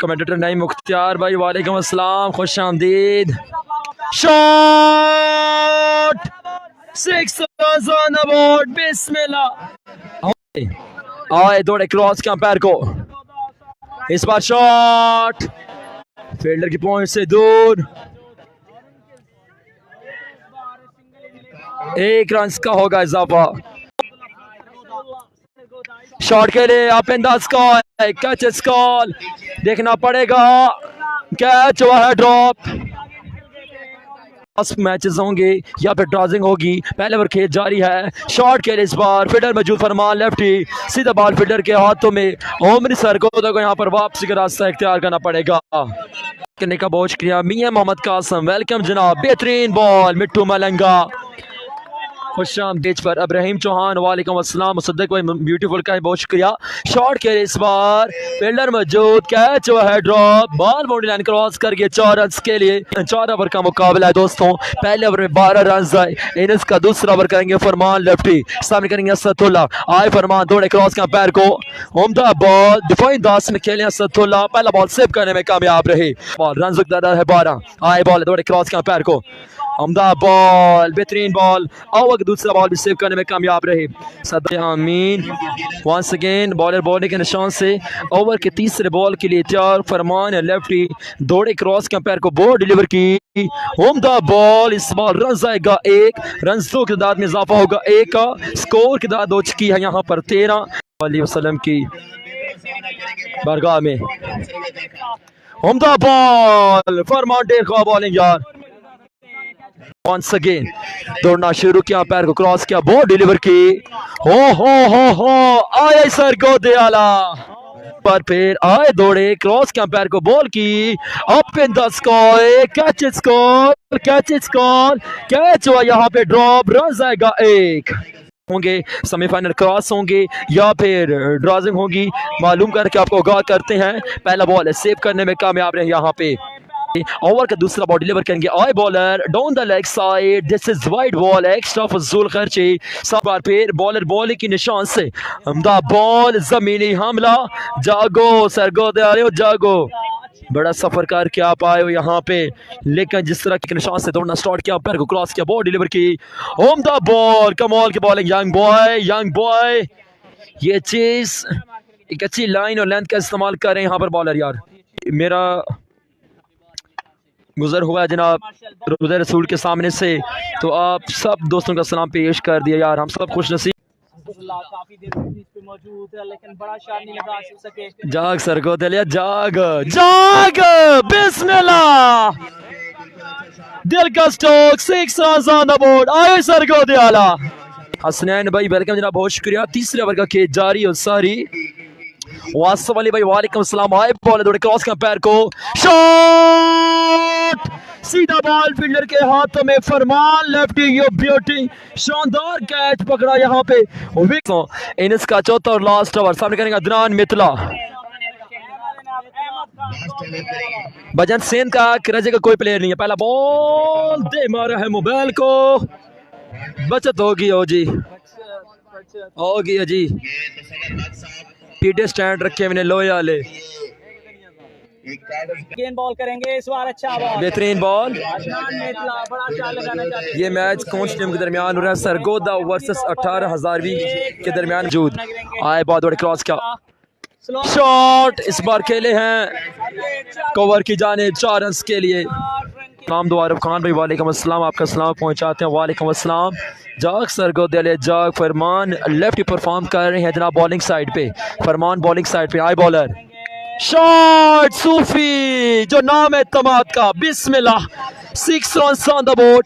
Commentator नहीं मुख्तियार भाई, वालेकुम अस्सलाम, खुश आमदीद। Shot 6 runs on the board, बिस्मिल्लाह। आए दौड़े क्रॉस के अंपायर को, इस बार शॉट फील्डर की पहुंच से दूर, 1 रन का होगा इजाफा। शॉट के लिए up in the sky, catch is call, देखना पड़ेगा, कैच हुआ है ड्रॉप। मैचेस होंगे या फिर ड्रॉजिंग होगी, पहले ओवर खेल जारी है। शॉट के लिए इस बार फील्डर मौजूद, फरमान लेफ्टी, सीधा बॉल फील्डर के हाथों में। उमरी सरगोधा को यहाँ पर वापसी का रास्ता इख्तियार करना पड़ेगा। करने का बहुत शुक्रिया मियां मोहम्मद कासम, वेलकम जनाब। बेहतरीन बॉल मिट्टू मलंगा, खुशाम डेज पर इब्राहिम चौहान, वालेकुम अस्सलाम। मुसद्दक भाई ब्यूटीफुल का बहुत शुक्रिया। शॉट के लिए इस बार फील्डर मौजूद, कैच हुआ है drop, ball boundary line cross कर गया। 4 रन के लिए 4 ओवर का मुकाबला है दोस्तों। पहले ओवर में 12 रन आए, इनिंग्स का दूसरा ओवर करेंगे फरमान लेफ्टी, सामने करेंगे असदुल्ला। आए फरमान दौड़े क्रॉस का पैर को, उम्दा बॉल दिफाई अंदाज में खेले असदुल्ला, पहला बॉल सेव करने में कामयाब रहे। बॉल रन है 12। आए बॉल दौड़े क्रॉस का पैर को, उम्दा बॉल, बेहतरीन बॉल, और दूसरा बॉल भी सेव करने में कामयाब रहे। सदमीन वंस अगेन बॉलर बॉलिंग के निशान से ओवर के तीसरे बॉल के लिए तैयार। फरमान लेफ्टी दौड़े क्रॉस के अंपायर को बॉल डिलीवर की, उम्दा बॉल, इस बॉल रन आएगा 1, रन 2 की तादाद में इजाफा होगा 1 का। स्कोर की तादाद हो चुकी है यहाँ पर 13 वसल्लम की बारगाह में। उम्दा बॉल, फरमान डेर का बॉलिंग यार। Once again दौड़ना शुरू किया, पैर को क्रॉस किया, बॉल डिलीवर की, हो आए सरगोधा पर फिर आए दौड़े क्रॉस के पैर को बॉल की, up in the sky, catch is call, catch हुआ यहाँ पे ड्रॉप, रन आएगा 1। होंगे सेमीफाइनल क्रॉस होंगे या फिर ड्रॉजिंग होगी, मालूम करके आपको आगाह करते हैं। पहला बॉल सेव करने में कामयाब रहे यहाँ पे। ओवर का दूसरा बॉल डिलीवर करेंगे, I bowler down the leg side, this is wide ball, extra फजूल खर्चे। सब बार फिर बॉलर बॉलिंग की निशान से द बॉल, जमीनी हमला, जागो सरगोधा, जागो, बड़ा सफर करके आप आए हो यहाँ पे, लेकिन जिस तरह के निशान से दौड़ना स्टार्ट किया, पैर को क्रॉस किया, बॉल डिलीवर की, होम द बॉल, कमाल की बॉलिंग, यंग बॉय, ये चीज एक अच्छी लाइन और लेंथ का इस्तेमाल कर रहे हैं यहाँ पर बॉलर यार। मेरा गुजर हुआ है जनाब रुदे रसूल के सामने से, तो आप सब दोस्तों का सलाम पेश कर दिया यार, हम सब खुश नसीब। काफी देर पे मौजूद है लेकिन बड़ा शान नहीं लगा सके। जाग सरगोधा, जाग बिस्मिल्लाह, दिल का stroke, 6 run on the board. आए सरगोधा। हसनैन भाई वेलकम जनाब, बहुत शुक्रिया। तीसरे ओवर का खेल जारी और सारी। वासफ अली भाई वालेकुम सलाम। आए बॉल दौड़े क्रॉस का पैर को, शॉट, सीधा बॉल फील्डर के हाथों में, फरमान लेफ्टी, यो ब्यूटी, शानदार कैच पकड़ा यहाँ पे। इनिंग्स का चौथा और लास्ट ओवर, सामने करेंगे अदनान मितला, भजन सेन का कराची का कोई प्लेयर नहीं है। पहला बॉल दे मारा है मोबाइल को, बचत होगी जी, पीटे स्टैंड रखे मैंने लोहे वाले। गेंद बॉल करेंगे इस बार, अच्छा बॉल, बेहतरीन बॉल। बड़ा चाल लगाना चाहते हैं। ये मैच कौन सी टीम के दरमियान हो रहा है? सरगोधा वर्सेस 18,000वीं के दरमियान मौजूद। आए बॉल दौड़े क्रॉस किया, शॉट, इस बार खेले हैं कवर की जाने 4 रन के लिए। नाम दोबारा खान भाई वालेकुम अस्सलाम, आपका सलाम पहुंचाते हैं। वालेकुम अस्सलाम। जाग सरगोधा, जाग फरमान लेफ्ट परफॉर्म कर रहे हैं जनाब बॉलिंग साइड पे, फरमान बॉलिंग साइड पे। आई बॉलर, शॉट, सूफी जो नाम है तमाद का, बिस्मिल्लाह, 6 रन ऑन द बोर्ड।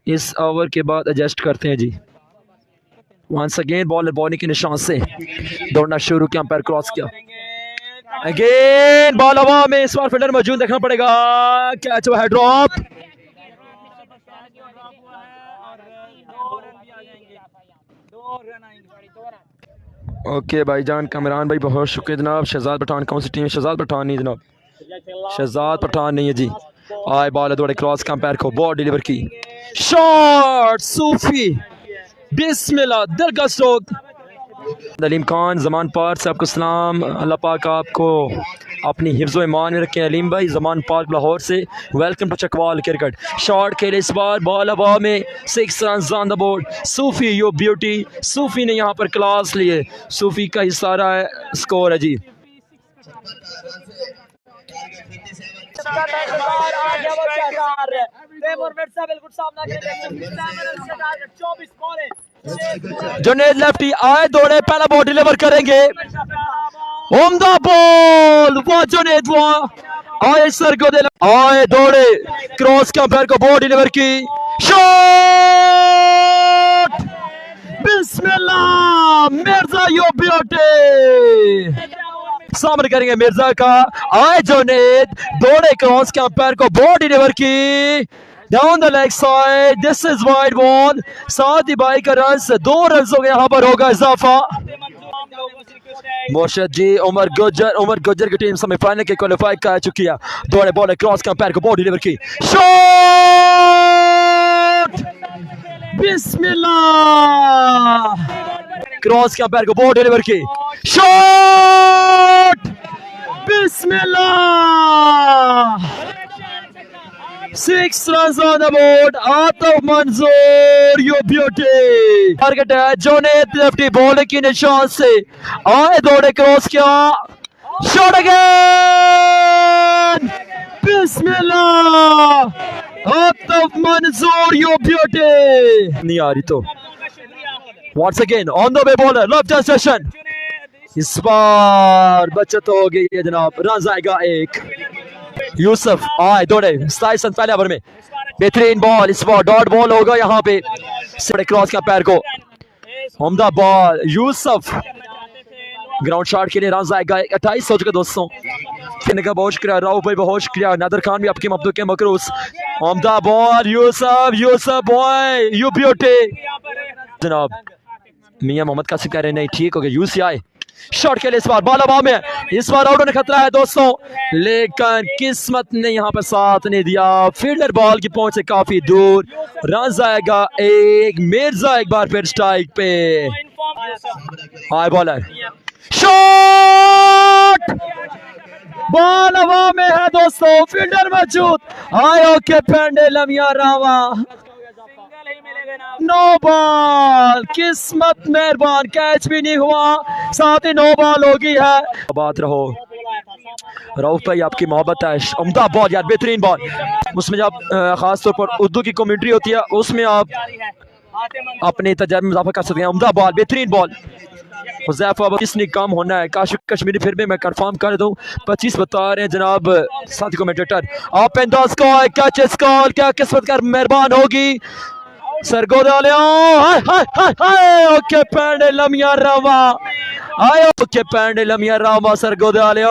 इस ओवर के बाद एडजस्ट करते हैं जी। वंस अगेन बॉलर बॉलिंग के निशान से दौड़ना शुरू किया, पैर क्रॉस किया, अगेन बॉल हवा में, इस बार फील्डर मौजूद, देखना पड़ेगा, कैच हुआ है ड्रॉप। ओके भाईजान कमरान भाई बहुत शुक्रिया जनाब। शहजाद पठान कौन सी टीम है? शहजाद पठान नहीं जनाब, शहजाद पठान नहीं है जी। आए बॉल दौड़े क्रॉस का पैर को, बॉल डिलीवर की, शॉट, सूफी, बिस्मिल्लाह, दिल का स्ट्रोक, अलीम खान ज़मान पार से आपको सलाम। अल्लाह पाक आपको अपनी हिफ्ज़ व ईमान में रखें। अलीम भाई ज़मान पार्क लाहौर से welcome to Chakwal cricket. Shot खेले इस बार, बॉल हवा में, 6 run on the board. Sufi you beauty, Sufi ने यहाँ पर क्लास लिए, सूफी का ही सारा स्कोर है जी। जुनेद लेफ्टी आए दौड़े, पहला बॉल डिलीवर करेंगे, उम्दा बॉल, वाह जुनेद वाह। आए सरगोधे आए दौड़े, क्रॉस का पैर को बॉल डिलीवर की, शॉट, बिस्मिल्लाह, मिर्जा यो ब्यूटी, सामने करेंगे मिर्जा का। आए जुनेद दौड़े, क्रॉस का पैर को बॉल डिलीवर की, down the leg side, this is wide ball. साथ ही बाई का रन, 2 रन हो गए, यहाँ पर होगा इजाफा। मोर्शद जी, उमर गुजर की टीम सेमीफाइनल के क्वालिफाई कर चुकी है। दौड़े बॉल, क्रॉस का पैर को बॉल डिलीवर की, शॉट, बिस्मिल्लाह, क्रॉस का पैर को बॉल डिलीवर की, shot, Bismillah, 6 runs on the board. Atif मंजूर यो ब्यूटी। टारगेट है जुनेद लेफ्टी, बॉल की निशान से आए दौड़े, क्रॉस किया, शॉट अगेन, बिस्मिल्लाह, आतफ मंजूर यो ब्यूटी। नहीं आ रही तो once again on the way bowler, left hand session, इस बार बचत हो गई है जनाब, रन आएगा 1। यूसुफ आए दौड़े, 27 रन पहले ओवर में, बेहतरीन बॉल, इस बार डॉट बॉल होगा यहाँ पे, क्रॉस का पैर को, उम्दा बॉल, यूसुफ ग्राउंड शॉट के लिए रन आएगा 28 हो चुका दोस्तों। का बहुत शुक्रिया राव भाई, बहुत शुक्रिया नादर खान भी आपके मब्दू के मकरूस। उम्दा ball, Yusuf boy you beauty जनाब। मियां मोहम्मद कासिम कह रहे नहीं ठीक हो गया, यूसी आए शॉट के लिए, इस बार बॉल हवा में, इस बार आउट होने खतरा है दोस्तों, लेकिन किस्मत ने यहाँ पर साथ नहीं दिया, फील्डर बॉल की पहुंच से काफी दूर, रन आएगा 1। मिर्जा एक बार फिर स्ट्राइक पे, हाई बॉलर, शॉट, बॉल हवा में है दोस्तों, फील्डर मौजूद, आए ओके पेंडे लमिया रावा, नो बॉल, किस्मत मेहरबान, कैच भी नहीं हुआ, साथ ही नो बॉल हो गई है। बात रहो रऊफ भाई, आपकी मोहब्बत है, उम्दा बॉल यार, बेहतरीन बॉल, उसमें जब खास तौर पर उर्दू की कमेंट्री होती है उसमें आप अपने तजर्बे में इजाफा कर सकते हैं। उम्दा बॉल, बेहतरीन बॉल, किसने कम होना है, काश कश्मीरी फिर भी मैं कंफर्म कर दूं, 25 बता रहे हैं जनाब साथी कमेंटेटर। आप इंदाज कॉल, कैच कॉल, क्या किस्मत कर मेहरबान होगी, सरगोधा ले ओके पैंडे लमिया रामा, आयो ओके पैंडे लमिया रामा, सरगोधा ले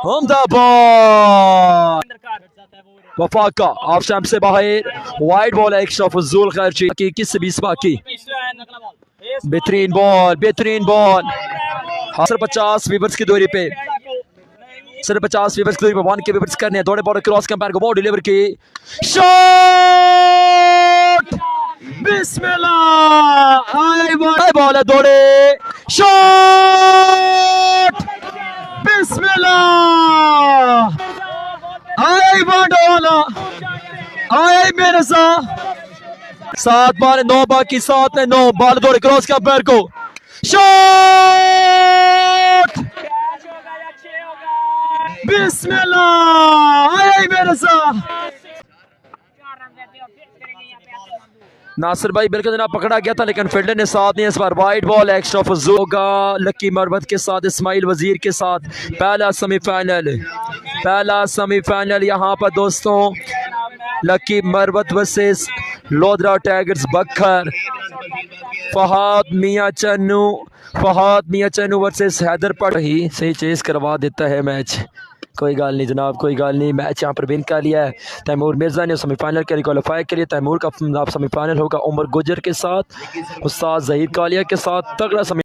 उम्दा बॉल, वफाका ऑफ स्टंप से बाहर, वाइड बॉल, एक्स्ट्रा फजूल खर्ची की, 21 से 20 बाकी, बेहतरीन बॉल, बेहतरीन बॉल, 50 वीवर्स की दूरी पे, 50 वीवर्स की दूरी पे 1 के वीवर्स करने हैं, दौड़े बॉल, क्रॉस कंपेयर को बॉल डिलीवर की, शॉट, बिस्मिल्लाह, हाई बॉल है, दौड़े, शॉट, बिस्मिल्लाह, high ball, high Mirza, 7 ball 9 बाकी, 7 में 9 बॉल, दौड़े, क्रॉस कंपेयर को, शॉट, बिस्मिल्लाह, हाई मिर्जा। नासिर भाई बिल्कुल जनाब पकड़ा गया था लेकिन फील्डर ने साथ नहीं, इस बार वाइड बॉल, एक्स्ट्रा फजूल होगा, लकी मरवत के साथ, इस्माइल वजीर के साथ, पहला सेमीफाइनल यहाँ पर दोस्तों, लकी मरवत वर्सेस लोधरा टाइगर्स बखर, फहाद मियां चन्नू वर्सेस हैदर पड़ ही सही चेस करवा देता है मैच। कोई गाल नहीं जनाब, कोई गाल नहीं, मैच यहाँ पर विन कर लिया है तैमूर मिर्जा ने सेमीफाइनल के लिए क्वालिफाई के लिए। तैमूर का सेमीफाइनल होगा उमर गुजर के साथ, उस्ताद ज़हीर कालिया के साथ, तगड़ा